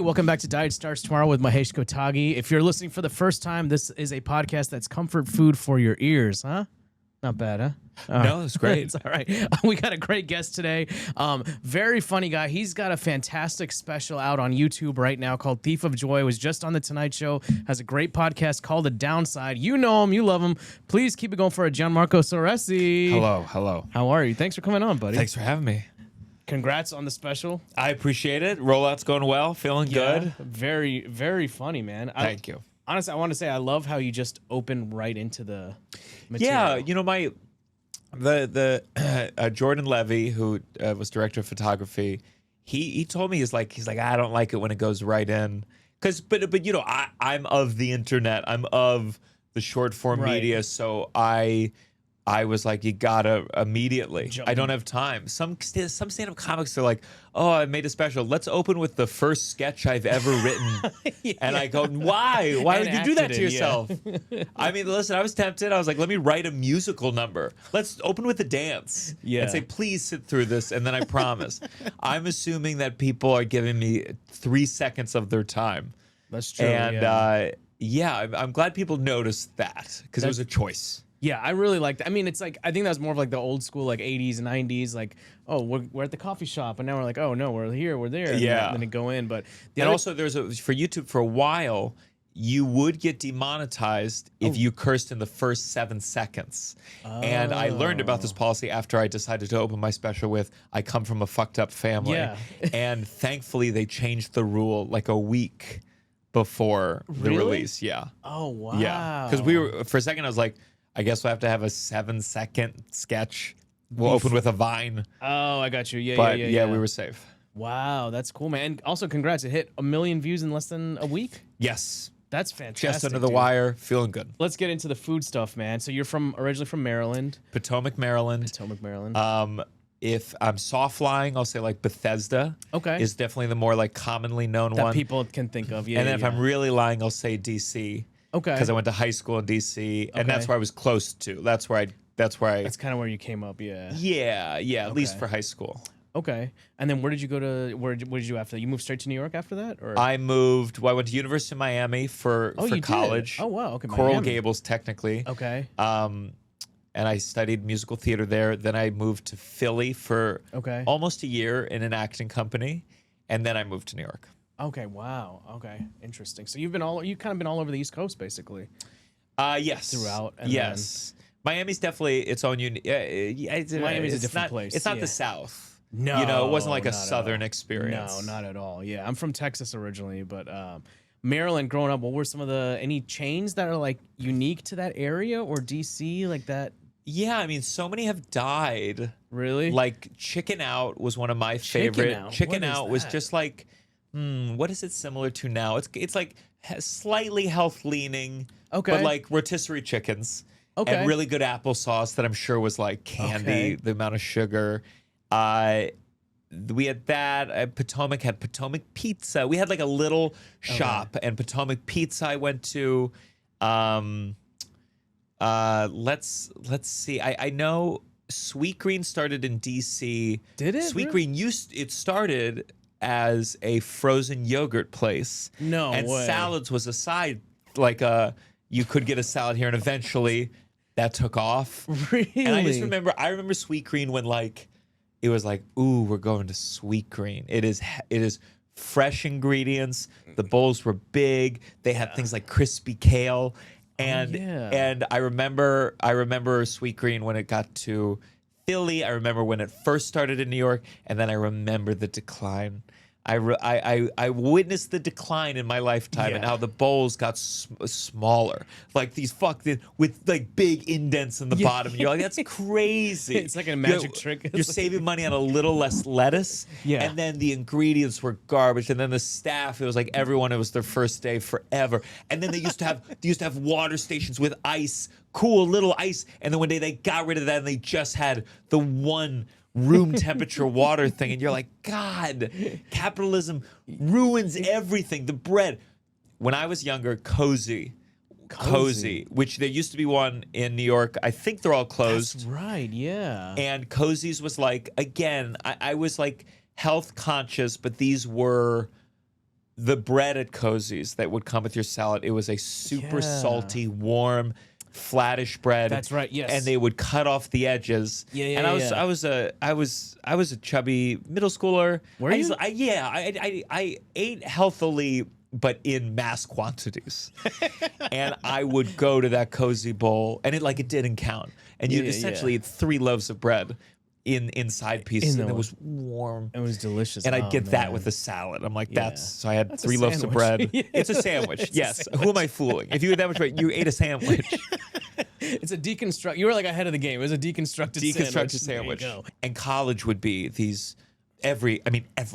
Welcome back to Diet Starts Tomorrow with Mahesh Kotagi. If you're listening for the first time, this is a podcast that's comfort food for your ears, huh? Not bad, huh? No, it's great. It's all right. We got a great guest today. Very funny guy. He's got a fantastic special out on YouTube right now called Thief of Joy. Was just on The Tonight Show. Has a great podcast called The Downside. You know him. You love him. Please keep it going for a Gianmarco Soresi. Hello. How are you? Thanks for coming on, buddy. Thanks for having me. Congrats on the special. I appreciate it. Rollout's going well. Feeling good. Very, very funny, man. Thank you. Honestly, I want to say I love how you just open right into the material. Yeah, you know, the Jordan Levy, who was director of photography, he told me he's like I don't like it when it goes right in, but you know I'm of the internet, I'm of the short form media, so I was like, you gotta immediately. I don't have time. Some stand-up comics are like, oh, I made a special. Let's open with the first sketch I've ever written. Yeah. And I go, why? Why would you do that to yourself? Yeah. I mean, listen, I was tempted. I was like, let me write a musical number. Let's open with a dance. Yeah. And say, please sit through this, and then I promise. I'm assuming that people are giving me 3 seconds of their time. That's true. And I'm glad people noticed that, because it was a choice. Yeah, I really like that. I mean, it's like, I think that's more of like the old school, like 80s and 90s, like, oh, we're at the coffee shop, and now we're like, oh, no, we're here, we're there. Yeah. And then go in. But also, for YouTube, for a while, you would get demonetized if you cursed in the first 7 seconds. Oh. And I learned about this policy after I decided to open my special with, I come from a fucked up family. Yeah. And thankfully, they changed the rule like a week before the release. Yeah. Oh, wow. Yeah. Because for a second, I was like, I guess we'll have to have a 7-second sketch. We'll open with a vine. Oh, I got you. Yeah, we were safe. Wow, that's cool, man. And also, congrats. It hit 1 million views in less than a week? Yes. That's fantastic. Just under the wire. Feeling good. Let's get into the food stuff, man. So you're originally from Maryland. Potomac, Maryland. If I'm soft lying, I'll say like Bethesda. Okay. Is definitely the more like commonly known one. That people can think of, yeah. And then if I'm really lying, I'll say DC. Okay. Because I went to high school in DC, and that's where I was close to. That's kind of where you came up, yeah. Yeah, at least for high school. Okay. And then where did you go to? What did you do after that? You moved straight to New York after that, or? I moved. Well, I went to University of Miami for college. Did? Oh wow. Okay. Coral Miami. Gables, technically. Okay. And I studied musical theater there. Then I moved to Philly for almost a year in an acting company, and then I moved to New York. Okay. Wow. Okay. Interesting. So you've kind of been all over the East Coast, basically. Yes. Throughout. And yes. Miami's definitely its own unique. Miami's a different place. It's not the South. No. You know, it wasn't like a Southern experience. No, not at all. Yeah, I'm from Texas originally, but Maryland. Growing up, what were some of any chains that are like unique to that area or DC like that? Yeah, I mean, so many have died. Really? Like Chicken Out was one of my favorite. Chicken Out was just like. What is it similar to now? It's like slightly health leaning, but like rotisserie chickens, and really good applesauce that I'm sure was like candy. The amount of sugar. We had that. Potomac had Potomac Pizza. We had like a little shop, and Potomac Pizza I went to. Let's see. I know Sweet Green started in DC. Did it? Sweet Green it started as a frozen yogurt place. No and way. Salads was a side, like you could get a salad here, and eventually that took off. Really? And I remember Sweet Green when like it was like, ooh, we're going to Sweet Green. It is fresh ingredients. The bowls were big. They had things like crispy kale, and I remember Sweet Green when it got to Philly. I remember when it first started in New York, and then I remember the decline. I witnessed the decline in my lifetime, and how the bowls got smaller, like these with like big indents in the bottom. And you're like, that's crazy. It's like a magic trick. You're saving money on a little less lettuce, and then the ingredients were garbage, and then the staff. It was like everyone. It was their first day forever, and then they used to have water stations with ice, cool little ice, and then one day they got rid of that, and they just had the one room temperature water thing, and you're like, God, capitalism ruins everything. The bread. When I was younger, Cozy, which there used to be one in New York. I think they're all closed. That's right, yeah. And Cozy's was like, again, I was like health conscious, but these were the bread at Cozy's that would come with your salad, it was a super salty, warm, flattish bread. That's right. Yes. And they would cut off the edges. Yeah. And I was a chubby middle schooler. Were you? I ate healthily, but in mass quantities. And I would go to that Cozy bowl, and it didn't count. And you'd essentially eat 3 loaves of bread in side pieces, and it was warm. It was delicious. And I'd get that with a salad. I'm like, so I had 3 loaves of bread. It's a sandwich. Yes. Who am I fooling? If you had that much bread, you ate a sandwich. It's a deconstruct. You were like ahead of the game. It was a deconstructed sandwich. And college would be these every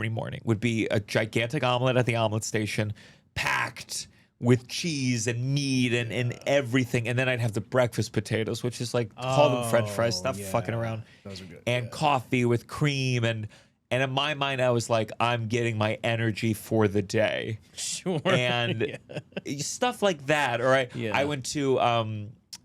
morning would be a gigantic omelet at the omelet station, packed with cheese and meat and everything. And then I'd have the breakfast potatoes, which is call them French fries, stop fucking around. Those are good. And coffee with cream. And in my mind, I was like, I'm getting my energy for the day. Sure. And stuff like that. Or I went to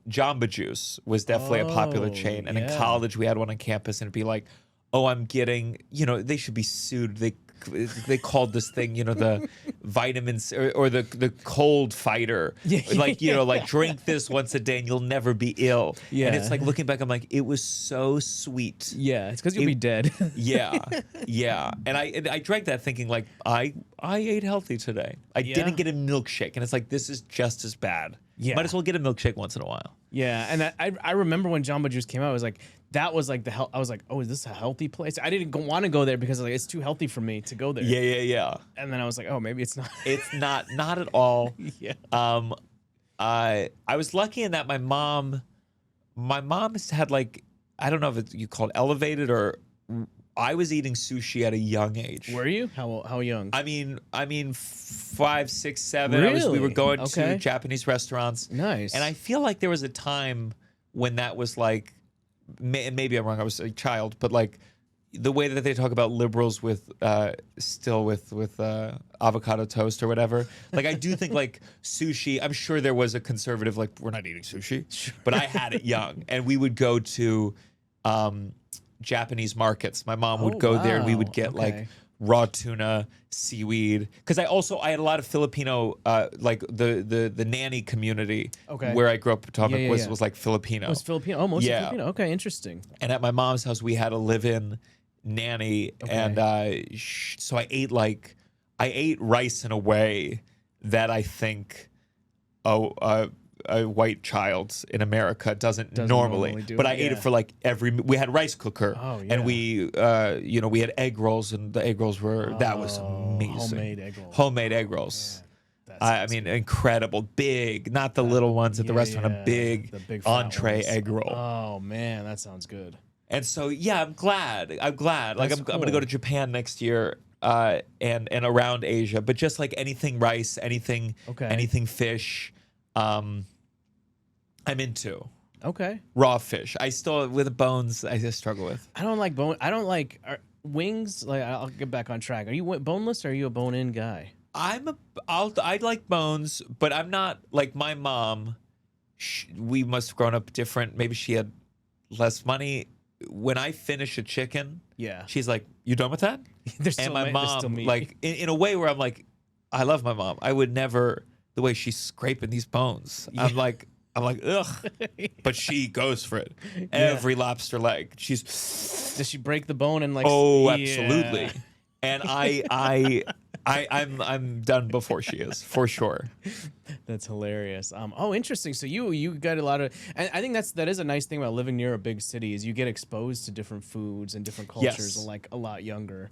Jamba Juice was definitely a popular chain. And in college, we had one on campus, and it'd be like, oh, I'm getting, they should be sued. They called this thing, the vitamins or the cold fighter. Drink this once a day and you'll never be ill. Yeah. And it's looking back, I'm like, it was so sweet. Yeah, it's because you'll be dead. Yeah. And I drank that thinking I ate healthy today. I didn't get a milkshake. And it's this is just as bad. Yeah. Might as well get a milkshake once in a while. Yeah. And I remember when Jamba Juice came out, I was like, that was the health. I was like, oh, is this a healthy place? I didn't want to go there because it's too healthy for me to go there. Yeah. And then I was like, oh, maybe it's not. It's not at all. Yeah. I was lucky in that my mom has had I don't know if you call it elevated, or I was eating sushi at a young age. Were you? How young? I mean 5, 6, 7. Really? We were going to Japanese restaurants. Nice. And I feel like there was a time when that was maybe I'm wrong, I was a child, but the way that they talk about liberals with avocado toast or whatever, I do think sushi, I'm sure there was a conservative we're not eating sushi, but I had it young, and we would go to Japanese markets. My mom would go there, and we would get raw tuna, seaweed, because I had a lot of Filipino, the nanny community where I grew up. Potomac was Filipino. Was Filipino? Oh, mostly Filipino. Okay, interesting. And at my mom's house, we had a live-in nanny, and so I ate rice in a way that I think a white child in America doesn't normally do. But I ate it for we had rice cooker, and we we had egg rolls, and the egg rolls were that was amazing. Homemade egg rolls. I mean, incredible, big, not the little ones at the restaurant, a big entree egg roll. Oh man, that sounds good. And so I'm glad. I'm gonna go to Japan next year. And around Asia, but just anything rice, anything fish, I'm into. Okay. Raw fish. I still with the bones. I just struggle with. I don't like bone. I don't like wings. I'll get back on track. Are you boneless or are you a bone-in guy? I like bones, but I'm not like my mom. We must have grown up different. Maybe she had less money. When I finish a chicken, she's like, "You done with that?" And my mom, in a way where I'm like, I love my mom. I would never, the way she's scraping these bones. Yeah. I'm like, ugh. But she goes for it. Every lobster leg. Does she break the bone and absolutely. And I'm done before she is, for sure. That's hilarious. Interesting. So you got a lot of, and I think that is a nice thing about living near a big city is you get exposed to different foods and different cultures a lot younger.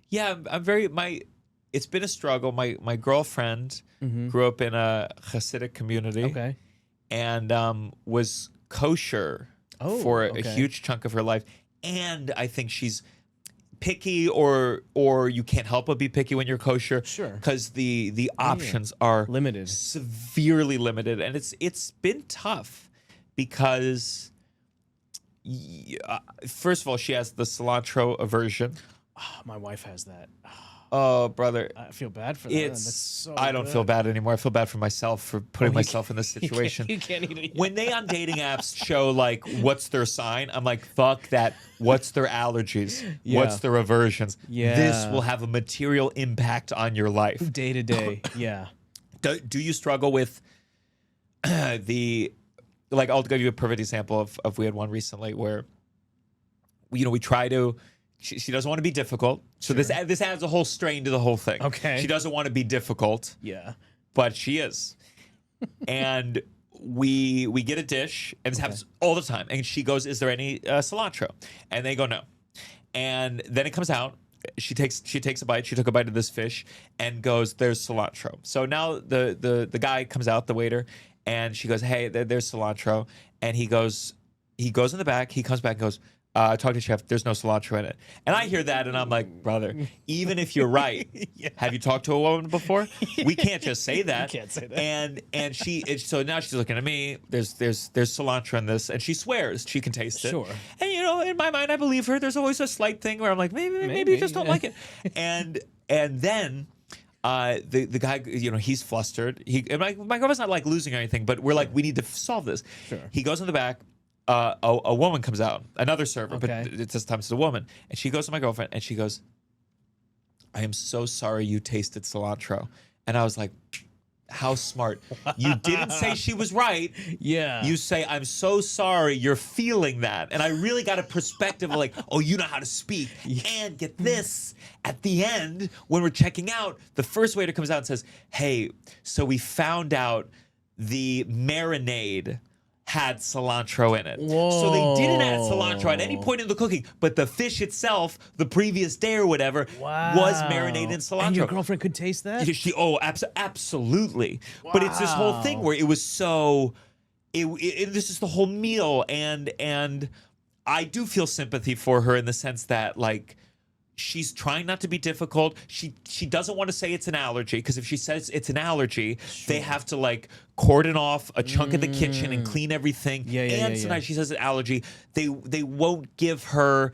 Yeah, it's been a struggle. My girlfriend grew up in a Hasidic community, and was kosher for a huge chunk of her life, and I think she's picky, or you can't help but be picky when you're kosher, because the options are limited, severely limited, and it's been tough because first of all, she has the cilantro aversion. Oh, my wife has that. Oh, brother. I feel bad for that. It's That's so I don't good. feel bad anymore. I feel bad for myself for putting myself in this situation. You can't eat it. When they on dating apps show like what's their sign, I'm like, fuck that. What's their allergies? Yeah. What's their aversions? Yeah. This will have a material impact on your life. Day to day. Yeah. Do you struggle with the like? I'll give you a perfect example of we had one recently where we try to. She doesn't want to be difficult, so this adds a whole strain to the whole thing. Okay. She doesn't want to be difficult. Yeah. But she is. And we get a dish, and this happens all the time. And she goes, "Is there any cilantro?" And they go, "No." And then it comes out. She takes a bite. She took a bite of this fish and goes, "There's cilantro." So now the guy comes out, the waiter, and she goes, "Hey, there's cilantro." And he goes in the back. He comes back and goes, "Talk to the chef. There's no cilantro in it." And I hear that, and I'm like, brother, even if you're right, have you talked to a woman before? We can't just say that. You can't say that. And so now she's looking at me. There's cilantro in this, and she swears she can taste it. Sure. And in my mind, I believe her. There's always a slight thing where I'm like, maybe you just don't like it. And then. The guy, he's flustered. My girlfriend's not like losing or anything, but we're like, we need to solve this. Sure. He goes in the back. A woman comes out, another server, but Okay. this time it's a woman, and she goes to my girlfriend and she goes, "I am so sorry you tasted cilantro." And I was like, how smart. You didn't say she was right. Yeah. You say, "I'm so sorry you're feeling that." And I really got a perspective of like, oh, you know how to speak. And get this, at the end, when we're checking out, the first waiter comes out and says, "Hey, so we found out the marinade had cilantro in it." Whoa. So they didn't add cilantro at any point in the cooking, but the fish itself, the previous day or whatever, was marinated in cilantro. And your girlfriend could taste that? Absolutely. But it's this whole thing where it was so. This is the whole meal, and I do feel sympathy for her in the sense that like. She's trying not to be difficult. She doesn't want to say it's an allergy, because if she says it's an allergy, they have to like cordon off a chunk of the kitchen and clean everything. And sometimes she says an allergy, they won't give her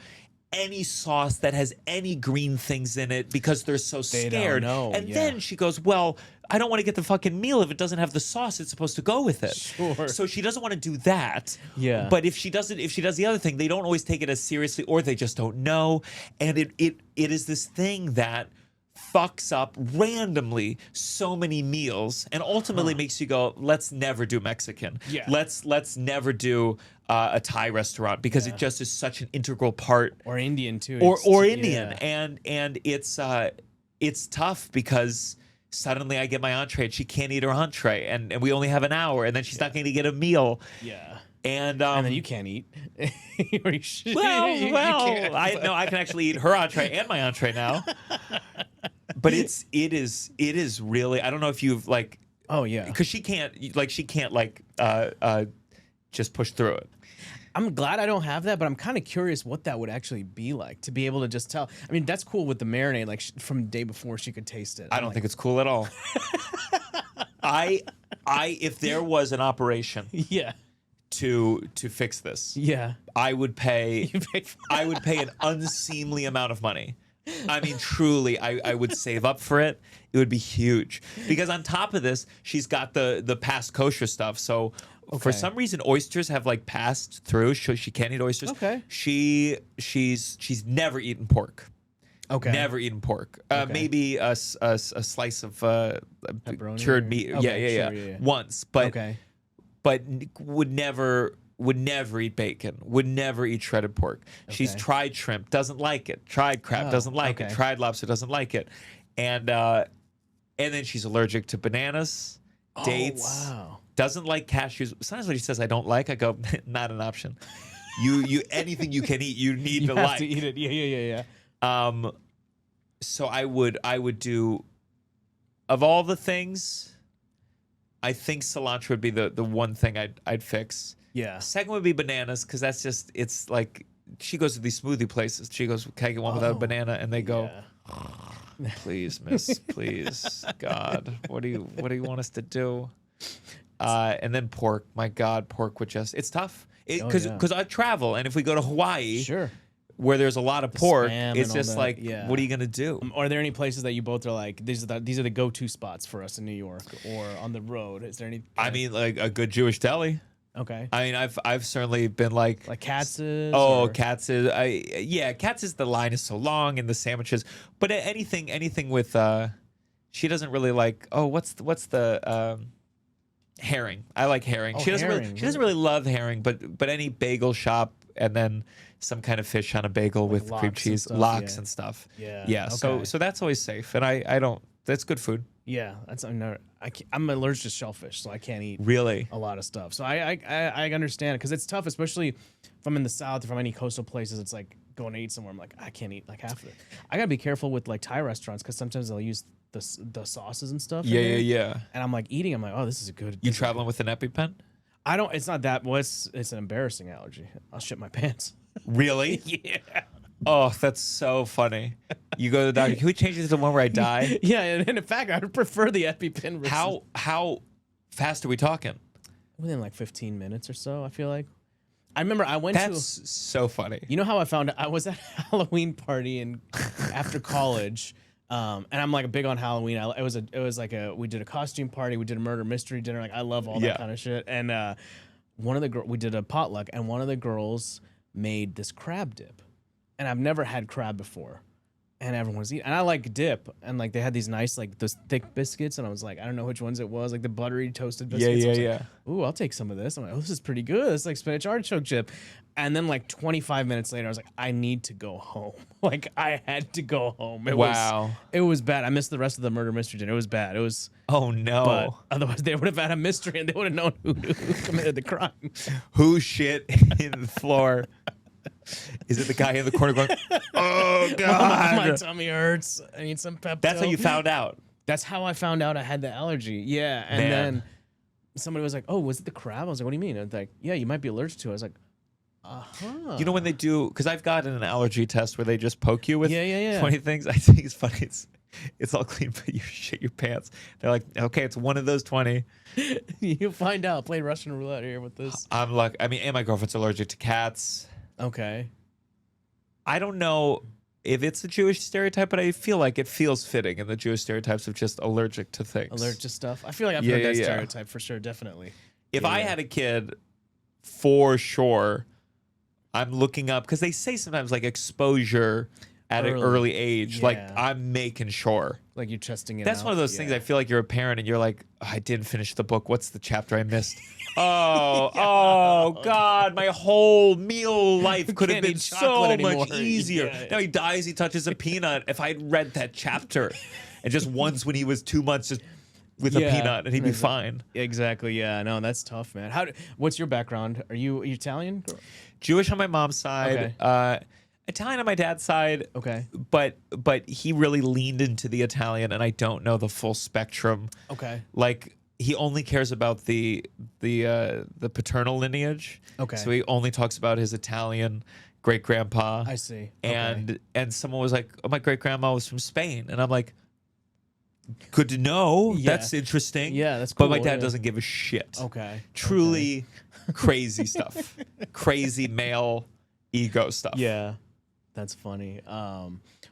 any sauce that has any green things in it because they're so scared. Then she goes, "Well, I don't want to get the fucking meal if it doesn't have the sauce it's supposed to go with it." Sure. So she doesn't want to do that. Yeah. But if she does the other thing, they don't always take it as seriously, or they just don't know. And it is this thing that fucks up randomly so many meals, and ultimately makes you go, "Let's never do Mexican. Yeah. Let's never do a Thai restaurant," because it just is such an integral part. Or Indian too. Or Indian, and it's tough because suddenly I get my entree and she can't eat her entree, and we only have an hour, and then she's not going to get a meal. Yeah. And then you can't eat. Or you should. well, can't. I can actually eat her entree and my entree now. But it is really, I don't know if you've like, Oh yeah. because she can't just push through it. I'm glad I don't have that, but I'm kind of curious what that would actually be like to be able to just tell. I mean, that's cool with the marinade. Like from the day before, she could taste it. I don't think it's cool at all. If there was an operation Yeah. to fix this, Yeah. I would pay. You pay for I would pay an unseemly amount of money. I mean, truly, I would save up for it. It would be huge, because on top of this, she's got the past kosher stuff. So for some reason, oysters have like passed through. She can't eat oysters. Okay. She's never eaten pork. Okay. Never eaten pork. Maybe a slice of Pepperoni cured or- meat. Okay, Yeah. sure, yeah. Once, but Okay. would never eat bacon, would never eat shredded pork. She's Okay. tried shrimp, doesn't like it. Tried crab, doesn't like it. okay. Tried lobster, doesn't like it. And then she's allergic to bananas, dates, wow. doesn't like cashews. Sometimes when she says I don't like, I go, not an option. You anything you can eat, you need You to have like. to eat it. Yeah. So I would do, of all the things, I think cilantro would be the one thing I'd fix. Yeah. Second would be bananas, because that's just, it's like, she goes to these smoothie places. She goes, "Can I get one without a banana?" And they go, Yeah. "Please, miss, please, God, what do you want us to do?" And then pork. My God, pork would just, it's tough. Because yeah. I travel, and if we go to Hawaii, Sure. where there's a lot of pork, spam it's and all just that, like, yeah. what are you gonna do? Are there any places that you both are like, these are the go-to spots for us in New York or on the road? Is there any? I mean, like a good Jewish deli. Okay. I mean, I've certainly been like Katz's. Oh, or- Katz's. Katz's. The line is so long, and the sandwiches. But anything with she doesn't really like. Oh, what's the herring? I like herring. Oh, She doesn't herring. she doesn't really love herring, but any bagel shop and then some kind of fish on a bagel with lox cream and cheese, stuff, lox yeah. and stuff. Yeah. Yeah. Okay. So that's always safe, and I don't. That's good food. Yeah, I'm allergic to shellfish, so I can't eat Really. a lot of stuff. So I understand it because it's tough, especially if I'm in the South or from any coastal places. It's like going to eat somewhere. I'm like, I can't eat like half of it. I gotta be careful with like Thai restaurants because sometimes they'll use the sauces and stuff. in there. Yeah. And I'm like eating. I'm like, oh, this is a good. You this is traveling with an EpiPen? I don't. It's not that. Well, it's an embarrassing allergy. I'll shit my pants. Really? Yeah. Oh, that's so funny. You go to the doctor. Can we change it to the one where I die? Yeah, and in fact, I would prefer the EpiPen. Versus How fast are we talking? within like 15 minutes or so. I feel like. I remember I went That's to. so funny. You know how I found I was at a Halloween party after college, and I'm like big on Halloween. It was like we did a costume party, we did a murder mystery dinner. Like I love all that Yeah. kind of shit. And one of the we did a potluck, and one of the girls made this crab dip, and I've never had crab before, and everyone was eating. And I like dip, and like they had these nice like those thick biscuits, and I was like, I don't know which ones it was, like the buttery toasted biscuits. I was like, ooh, I'll take some of this. I'm like, oh, this is pretty good. It's like spinach artichoke chip. And then like 25 minutes later, I was like, I need to go home. Like I had to go home. It was bad. I missed the rest of the murder mystery dinner. It was bad. It was. Oh no. But otherwise, they would have had a mystery and they would have known who committed the crime. Who shit in the floor? Is it the guy in the corner going, oh God. My tummy hurts. I need some Pepto. That's how you found out. That's how I found out I had the allergy. Yeah. And Man. then somebody was like, oh, was it the crab? I was like, what do you mean? And they're like, yeah, you might be allergic to it. I was like, You know when they do, because I've gotten an allergy test where they just poke you with Yeah. 20 things. I think it's funny. It's all clean, but you shit your pants. They're like, okay, it's one of those 20. You'll find out. Play Russian roulette here with this. I'm like, I mean, and my girlfriend's allergic to cats. Okay. I don't know if it's a Jewish stereotype, but I feel like it feels fitting in the Jewish stereotypes of just allergic to things. Allergic to stuff. I feel like I've Yeah, heard that yeah, yeah. stereotype for sure. Definitely. If Yeah, I yeah. had a kid, for sure, I'm looking up, because they say sometimes like exposure at an early age. Like Yeah. I'm making sure. Like you're testing it That's out. one of those things I feel like you're a parent and you're like, oh, I didn't finish the book. What's the chapter I missed? Oh God, my whole meal life could have Can't been eat so chocolate much anymore. easier. Yeah. Now he dies, he touches a peanut. If I had read that chapter and just once when he was 2 months just with a peanut and he'd be fine. Exactly. Yeah. No, that's tough, man. What's your background? Are you Italian? Jewish on my mom's side, Italian on my dad's side. Okay. But he really leaned into the Italian, and I don't know the full spectrum. Okay. Like he only cares about the paternal lineage. Okay. So he only talks about his Italian great grandpa. I see. And someone was like, "Oh, my great grandma was from Spain," and I'm like, "Good to know. Yeah. That's interesting." Yeah, that's But my cool, dad yeah. doesn't give a shit. Okay. Truly crazy stuff. Crazy male ego stuff. Yeah. That's funny.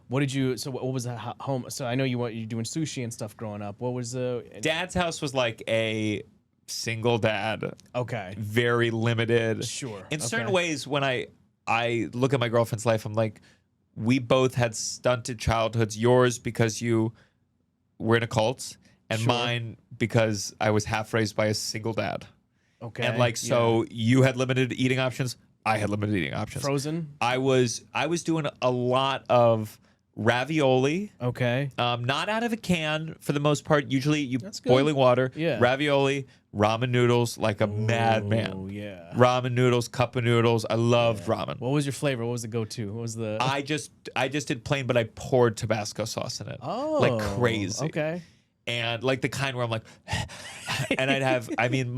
What did you? So what was that home? So I know you're doing sushi and stuff growing up. What was the? Dad's house was like a single dad. Okay. Very limited. Sure. In certain Okay. ways, when I look at my girlfriend's life, I'm like, we both had stunted childhoods. Yours because you were in a cult, and Sure. mine because I was half raised by a single dad. Okay. And like, so you had limited eating options. I had limited eating options. Frozen. I was doing a lot of ravioli. Okay. Not out of a can for the most part. Usually you That's good. boiling water, Yeah. ravioli, ramen noodles like a Oh madman. yeah. Ramen noodles, cup of noodles. I loved ramen. What was your flavor? What was the go-to? What was the? I just did plain, but I poured Tabasco sauce in it. Like crazy. Okay. And like the kind where I'm like, and I'd have, I mean,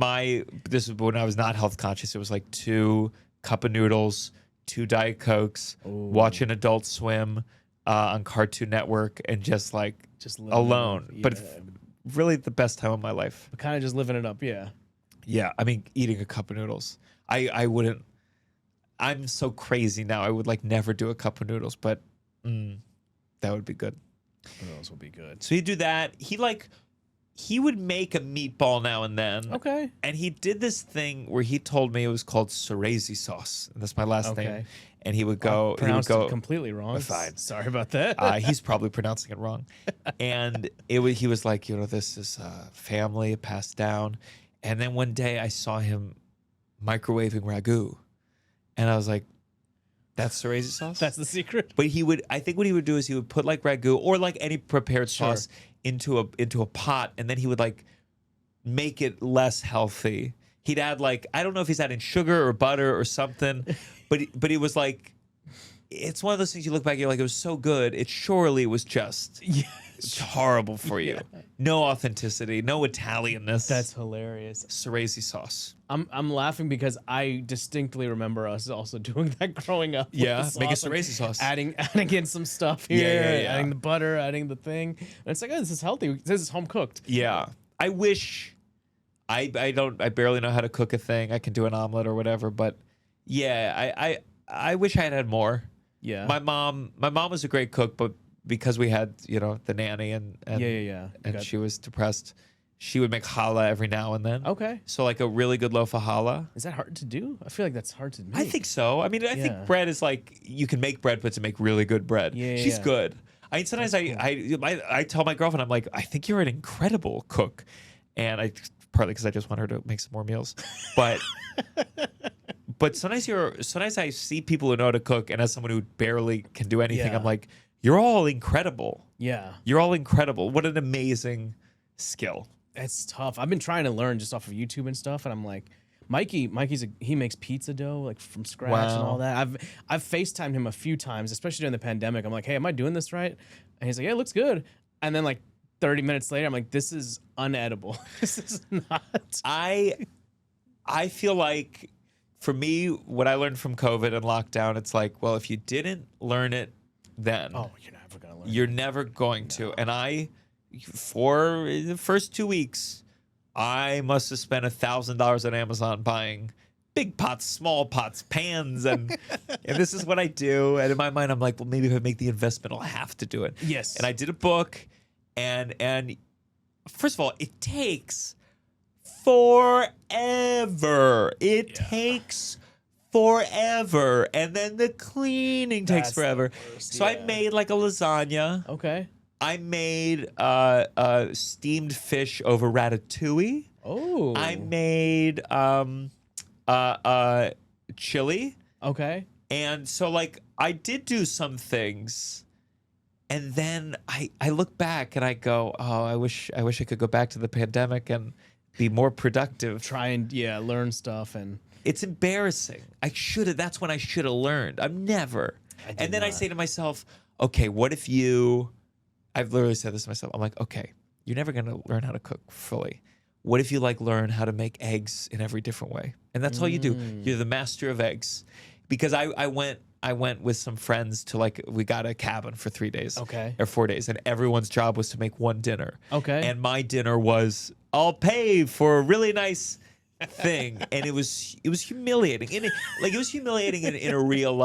this is when I was not health conscious. It was like 2 cup of noodles, 2 Diet Cokes, watching Adult Swim on Cartoon Network, and just like living alone. it up. But Yeah. really the best time of my life. Kind of just living it up. Yeah. Yeah, I mean, eating a cup of noodles. I I'm so crazy now. I would like never do a cup of noodles, but that would be good. Those will be good. So he'd do that. He would make a meatball now and then. Okay. And he did this thing where he told me it was called Soresi Sauce. And that's my last name. And he would go. Pronounced it completely wrong. Fine. Sorry about that. He's probably pronouncing it wrong. And he was like, this is family passed down. And then one day I saw him microwaving ragu. And I was like, that's Soresi sauce? That's the secret. But I think what he would do is he would put like ragu or like any prepared sauce into a pot, and then he would like make it less healthy. He'd add like, I don't know if he's adding sugar or butter or something, but it was like, it's one of those things you look back, you're like, it was so good. It surely was just horrible for you. No authenticity, no Italianness. That's hilarious. Soresi sauce. I'm laughing because I distinctly remember us also doing that growing up. Yeah, making Soresi sauce. Adding in some stuff here, adding the butter, adding the thing. And it's like, oh, this is healthy. This is home cooked. Yeah. I wish I barely know how to cook a thing. I can do an omelet or whatever, but yeah, I wish I had more. Yeah. My mom was a great cook, but because we had, the nanny and she was depressed, she would make challah every now and then. Okay. So like a really good loaf of challah. Is that hard to do? I feel like that's hard to make. I think so. I mean, I think bread is like, you can make bread, but to make really good bread. She's good. I mean, sometimes I tell my girlfriend, I'm like, I think you're an incredible cook. And partly because I just want her to make some more meals. But but sometimes I see people who know how to cook, and as someone who barely can do anything, I'm like, you're all incredible. Yeah. You're all incredible. What an amazing skill. It's tough. I've been trying to learn just off of YouTube and stuff, and I'm like, he makes pizza dough like from scratch and all that. I've FaceTimed him a few times, especially during the pandemic. I'm like, hey, am I doing this right? And he's like, yeah, it looks good. And then like 30 minutes later, I'm like, this is unedible. This is not. I feel like for me, what I learned from COVID and lockdown, it's like, well, if you didn't learn it then, you're never gonna learn. You're never going to. And for the first 2 weeks, I must have spent $1,000 on Amazon buying big pots, small pots, pans, and this is what I do. And in my mind, I'm like, well, maybe if I make the investment, I'll have to do it. Yes. And I did a book, and first of all, it takes forever. It takes forever, and then the cleaning takes forever. So I made like a lasagna. Okay. I made steamed fish over ratatouille. Oh. I made chili. Okay. And so like I did do some things, and then I look back and I go, oh, I wish I could go back to the pandemic and be more productive. Try and learn stuff. And it's embarrassing. That's when I should have learned. I'm never. And then I say to myself, okay, what if I've literally said this to myself. I'm like, okay, you're never going to learn how to cook fully. What if you like learn how to make eggs in every different way? And that's all you do. You're the master of eggs. Because I went with some friends to we got a cabin for 3 days. Okay. Or 4 days. And everyone's job was to make one dinner. Okay. And my dinner was, I'll pay for a really nice thing. And it was humiliating. And it was humiliating in a real,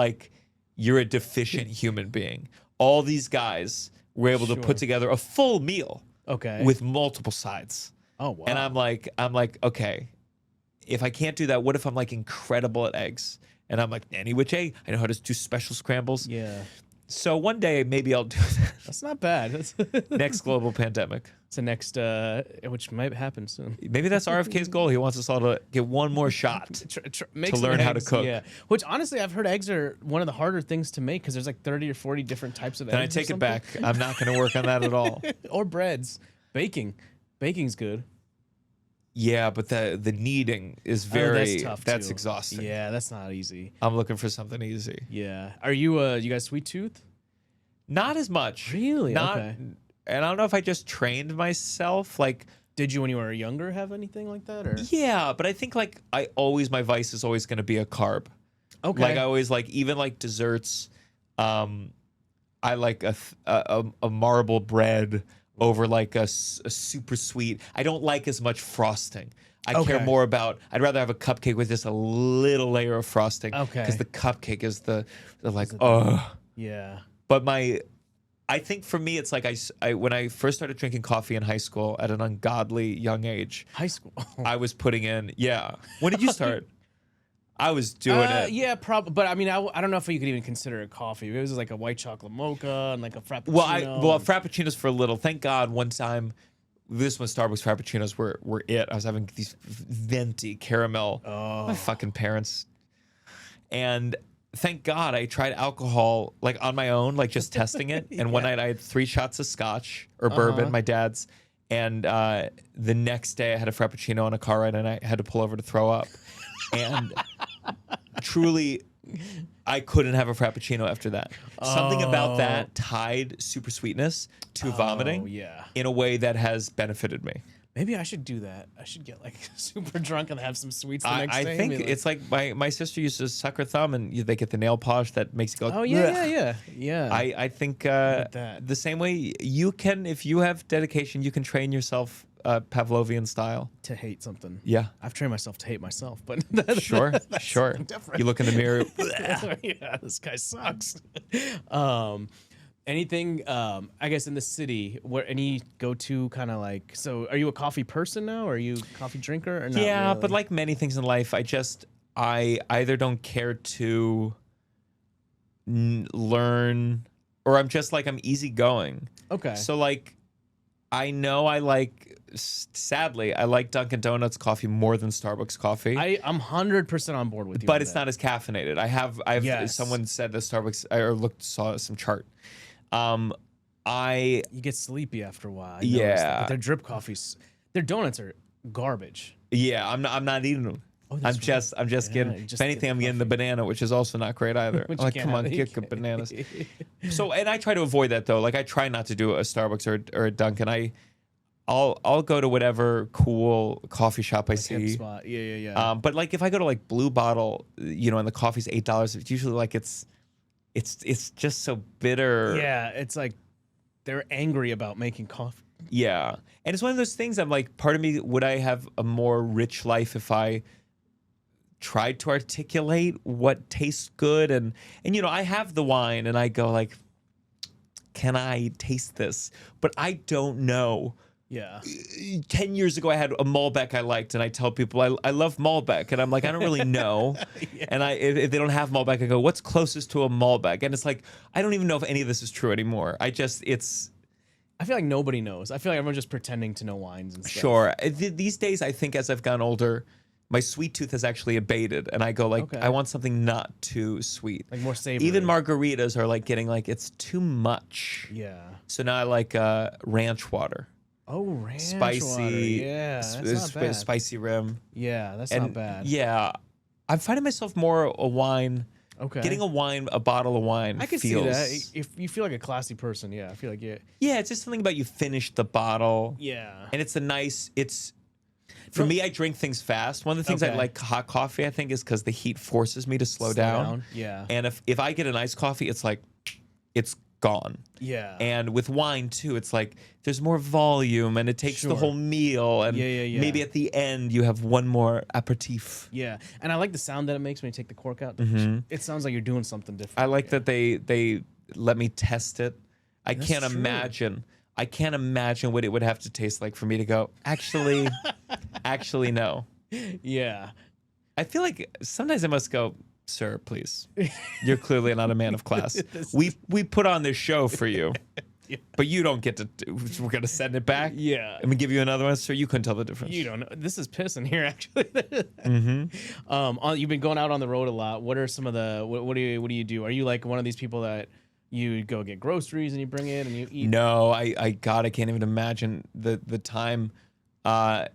you're a deficient human being. All these guys were able to put together a full meal. Okay. With multiple sides. Oh, wow. And I'm like, okay, if I can't do that, what if I'm incredible at eggs? And I'm like, any which egg. I know how to do special scrambles. Yeah. So one day, maybe I'll do that. That's not bad. Next global pandemic. It's the next, which might happen soon. Maybe that's RFK's goal. He wants us all to get one more shot to learn how to cook. Yeah. Which honestly, I've heard eggs are one of the harder things to make because there's 30 or 40 different types of eggs. Then I take it back. I'm not going to work on that at all. Or breads. Baking's good. Yeah, but the kneading is very. That's tough. That's too. exhausting. Yeah, that's not easy. I'm looking for something easy. Yeah. Are you you guys sweet tooth? Not as much. Really? Okay. And I don't know if I just trained myself. Did you when you were younger have anything like that? Or yeah, but I think my vice is always going to be a carb. Okay. I always even desserts. I like a marble bread over like a super sweet. I don't like as much frosting. I care Okay. more about. I'd rather have a cupcake with just a little layer of frosting. Okay. Because the cupcake is the like Yeah. But I think for me it's like when I first started drinking coffee in high school at an ungodly young age. High school. I was putting in. Yeah. When did you start? I was doing it. Yeah, probably. But I mean, I don't know if you could even consider it coffee. It was like a white chocolate mocha and like a frappuccino. Well, frappuccinos for a little. Thank God one time, this when Starbucks frappuccinos were it. I was having these venti caramel. My fucking parents. And thank God I tried alcohol like on my own, like just testing it. And one night I had 3 shots of scotch or bourbon, my dad's. And the next day I had a frappuccino on a car ride and I had to pull over to throw up. And truly, I couldn't have a frappuccino after that. Something about that tied super sweetness to vomiting in a way that has benefited me. Maybe I should do that. I should get like super drunk and have some sweets the next day. I think it's like my sister used to suck her thumb and they get the nail polish that makes you go. Oh yeah. I think the same way you can, if you have dedication, you can train yourself Pavlovian style to hate something. Yeah, I've trained myself to hate myself, but sure. Different. You look in the mirror. Yeah, this guy sucks. Anything, I guess in the city, where any go-to kind of like, so are you a coffee person now? Or are you a coffee drinker? Or not Yeah, really? but like many things in life, I either don't care to learn or I'm just like, I'm easygoing. Okay. So like, I know I like, sadly, I like Dunkin' Donuts coffee more than Starbucks coffee. I'm 100% on board with you. But it's not as caffeinated. Yes. Someone said that Starbucks, saw some chart. You get sleepy after a while. I noticed that, but their drip coffees, their donuts are garbage. Yeah, I'm not eating them. Oh, I'm just getting. If anything, I'm getting the banana, which is also not great either. I'm like, come on, get good bananas. So, and I try to avoid that though. Like, I try not to do a Starbucks or a Dunkin'. I'll go to whatever cool coffee shop I see. Spot. Yeah. But like, if I go to like Blue Bottle, and the coffee's $8, it's usually like it's just so bitter. Yeah, it's like they're angry about making coffee. Yeah, and it's one of those things. I'm like, part of me, would I have a more rich life if I tried to articulate what tastes good? And I have the wine, and I go like, can I taste this? But I don't know. Yeah. 10 years ago, I had a Malbec I liked, and I tell people I love Malbec, and I'm like, I don't really know. And if they don't have Malbec, I go, what's closest to a Malbec? And it's like, I don't even know if any of this is true anymore. I feel like nobody knows. I feel like everyone's just pretending to know wines and stuff. Sure. These days, I think as I've gotten older, my sweet tooth has actually abated, and I go like, I want something not too sweet, like more savory. Even margaritas are like getting like it's too much. Yeah. So now I like ranch water. Oh, ranch spicy water. Yeah, that's not bad. Spicy rim. Yeah, that's not bad. Yeah, I'm finding myself more a wine. Okay. Getting a bottle of wine. I can feels, see that. If you feel like a classy person, yeah, I feel like Yeah, it's just something about you finish the bottle. Yeah. And for me, I drink things fast. One of the things I like hot coffee, I think, is because the heat forces me to slow down. Yeah. And if I get an iced coffee, it's like, it's gone. Yeah. And with wine too, it's like there's more volume and it takes the whole meal. And maybe at the end you have one more aperitif. Yeah. And I like the sound that it makes when you take the cork out. It sounds like you're doing something different. I like that they let me test it. I can't imagine what it would have to taste like for me to go, actually no. Yeah. I feel like sometimes I must go, sir, please. You're clearly not a man of class. We put on this show for you, but you don't get to. We're gonna send it back. Yeah, and we give you another one, sir. You couldn't tell the difference. You don't know. This is piss in here, actually. You've been going out on the road a lot. What are some of the? What do you do? Are you like one of these people that you go get groceries and you bring it and you eat? No, I can't even imagine the time. I'm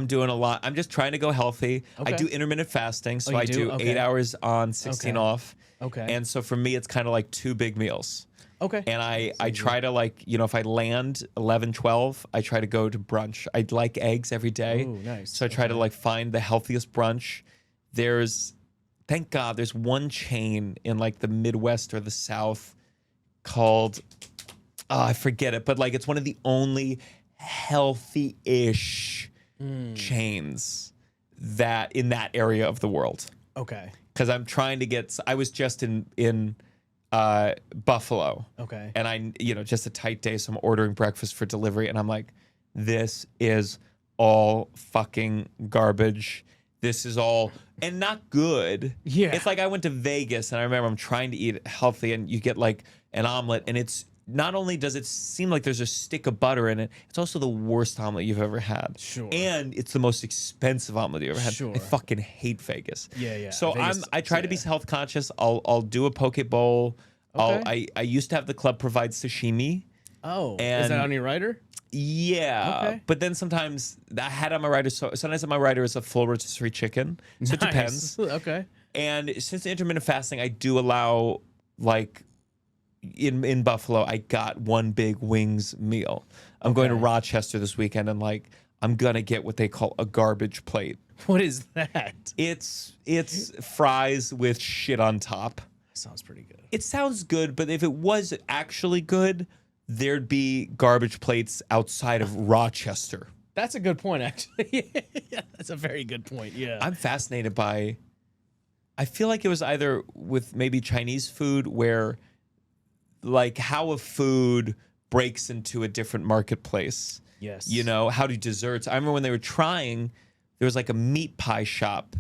doing a lot. I'm just trying to go healthy. Okay. I do intermittent fasting, so I do 8 hours on, 16 off. Okay. And so for me, it's kind of like 2 big meals. Okay. And I try to like, if I land 11, 12, I try to go to brunch. I like eggs every day. Ooh, nice. So I try to like find the healthiest brunch. Thank God, there's one chain in like the Midwest or the South called, I forget it, but like it's one of the only healthy-ish chains that in that area of the world. Okay. Because I'm trying to get. I was just in Buffalo. Okay. And I, just a tight day, so I'm ordering breakfast for delivery, and I'm like, this is all fucking garbage. This is all and not good. Yeah. It's like I went to Vegas, and I remember I'm trying to eat healthy, and you get like an omelet, and it's not only does it seem like there's a stick of butter in it, it's also the worst omelet you've ever had. Sure. And it's the most expensive omelet you ever had. Sure. I fucking hate Vegas. Yeah. So Vegas, I try to be health conscious. I'll do a poke bowl. Okay. I used to have the club provide sashimi. Oh, is And- that on your rider? Yeah, Okay. but then sometimes I had on my rider. So sometimes on my rider is a full rotisserie chicken. So it depends. Okay. And since intermittent fasting, I do allow like in Buffalo, I got one big wings meal. I'm going to Rochester this weekend, and like I'm gonna get what they call a garbage plate. What is that? It's fries with shit on top. Sounds pretty good. It sounds good, but if it was actually good, there'd be garbage plates outside of Rochester. That's a good point, actually. Yeah, that's a very good point. Yeah. I'm fascinated by. I feel like it was either with maybe Chinese food where, like, how a food breaks into a different marketplace. Yes. How do desserts? I remember when they were trying, there was like a meat pie shop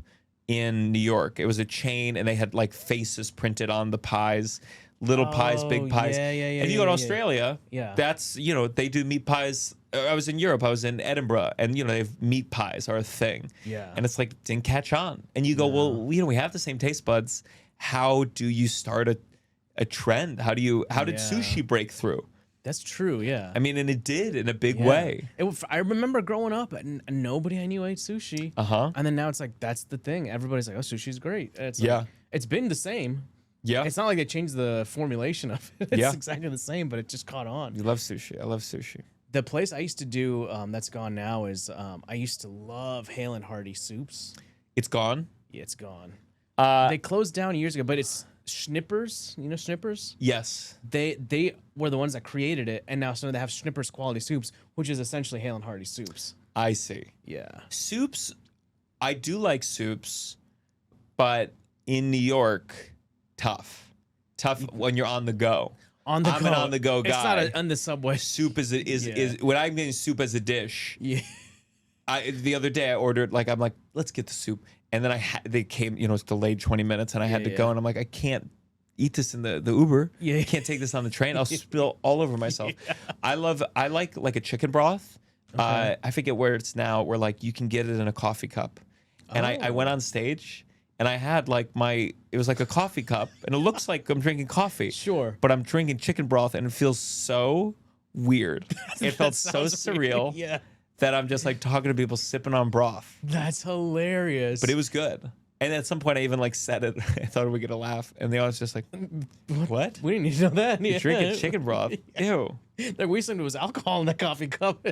in New York. It was a chain, and they had like faces printed on the pies. Little pies, big pies. Yeah. And you go to Australia, that's, they do meat pies. I was in Europe, I was in Edinburgh, and, they have meat pies are a thing. Yeah. And it's like, didn't catch on. And you go, well, we have the same taste buds. How do you start a trend? How did sushi break through? That's true, yeah. I mean, and it did in a big way. I remember growing up, and nobody I knew ate sushi. Uh-huh. And then now it's like, that's the thing. Everybody's like, oh, sushi's great. It's Yeah. like, it's been the same. Yeah. It's not like they changed the formulation of it. It's exactly the same, but it just caught on. You love sushi. I love sushi. The place I used to do that's gone now is I used to love Hale and Hearty soups. It's gone? Yeah, it's gone. Uh, They closed down years ago, but it's Schnippers. You know Schnippers? yes. They were the ones that created it, and now so they have Schnippers quality soups, which is essentially Hale and Hearty soups. I see. Yeah. Soups, I do like soups, but in New York, tough when you're on the go. On the I'm go. an on the go guy. It's not on the subway. Soup is when I'm getting soup as a dish. Yeah. The other day I ordered I'm like, let's get the soup, and then they came, it's delayed 20 minutes, and I had to go, and I'm like, I can't eat this in the Uber. Yeah. I can't take this on the train. I'll spill all over myself. Yeah. I like a chicken broth. Okay. I forget where it's now, where like you can get it in a coffee cup, and I went on stage. And I had it was like a coffee cup, and it looks like I'm drinking coffee. Sure. But I'm drinking chicken broth, and it feels so weird. It felt so sounds surreal weird. Yeah. that I'm just like talking to people sipping on broth. That's hilarious. But it was good. And at some point, I even said it. I thought we were gonna laugh, and they all was just like, "What? We didn't need to know that. You drinking chicken broth? Ew." Like we assumed it was alcohol in that coffee cup.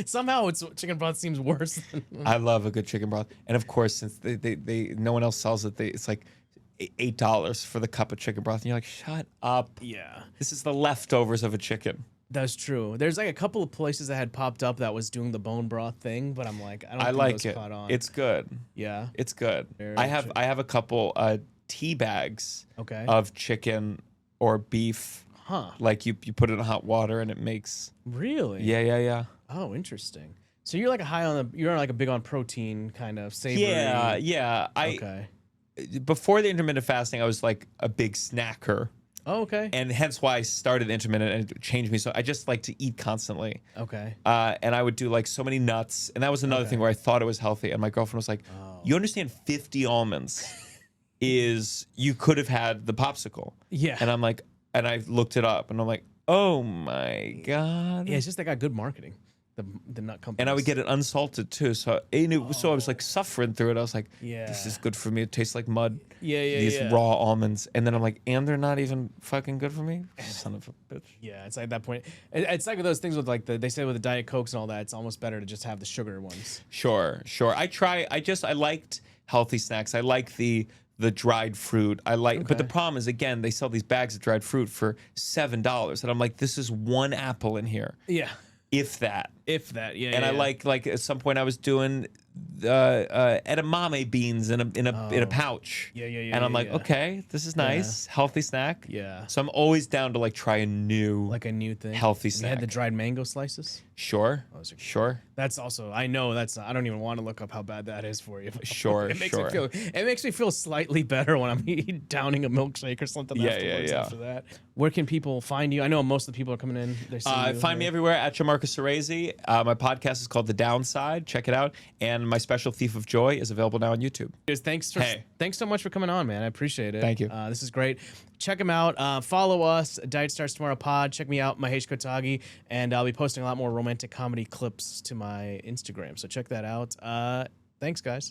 Somehow chicken broth seems worse. I love a good chicken broth, and of course, since they no one else sells it, it's like $8 for the cup of chicken broth, and you're like, shut up. Yeah, This is the leftovers of a chicken. that's true. There's like a couple of places that had popped up that was doing the bone broth thing, but I'm like, I don't think like those it. caught on. It's good. Yeah. It's good. Very I have true. I have a couple tea bags Okay. of chicken or beef. Huh. Like you put it in hot water and it makes. Really? Yeah. Oh, interesting. So you're like you're like a big on protein kind of savory. Yeah. Okay. Before the intermittent fasting, I was like a big snacker. Oh, okay. And hence why I started intermittent, and it changed me. So I just like to eat constantly. Okay. And I would do like so many nuts. And that was another thing where I thought it was healthy. And my girlfriend was like, you understand 50 almonds is you could have had the popsicle. Yeah. And I'm like, and I looked it up, and I'm like, oh my God. Yeah, it's just they got good marketing. The nut company. And I would get it unsalted too. So so I was like suffering through it. I was like, Yeah. this is good for me. It tastes like mud. Yeah. These raw almonds. And then I'm like, and they're not even fucking good for me? Son of a bitch. Yeah, it's like at that point. It's like those things with like they say with the Diet Cokes and all that. It's almost better to just have the sugar ones. Sure. I liked healthy snacks. I like the the dried fruit. I like, but the Okay. problem is, again, they sell these bags of dried fruit for $7, and I'm like, this is one apple in here, Yeah. if that. If that, yeah. And yeah, I yeah. like at some point I was doing edamame beans in a pouch. Yeah, yeah, yeah, And I'm yeah, like, yeah. okay, this is nice, healthy snack. Yeah. So I'm always down to like try a new, Like a new thing. healthy You snack. had the dried mango slices. Sure, Those are good. sure, That's also, I know that's, I don't even want to look up how bad that is for you. Sure, it makes sure. Me feel, it makes me feel slightly better when I'm downing a milkshake or something Yeah, afterwards yeah. after that. Where can people find you? I know most of the people are coming in. They see you find me here. everywhere at Gianmarco Soresi. My podcast is called The Downside. Check it out. And my special Thief of Joy is available now on YouTube. Thanks Hey. thanks so much for coming on, man. I appreciate it. Thank you. This is great. Check them out. Follow us, Diet Starts Tomorrow Pod. Check me out, Mahesh Kotagi, and I'll be posting a lot more romantic comedy clips to my Instagram. So check that out. Thanks, guys.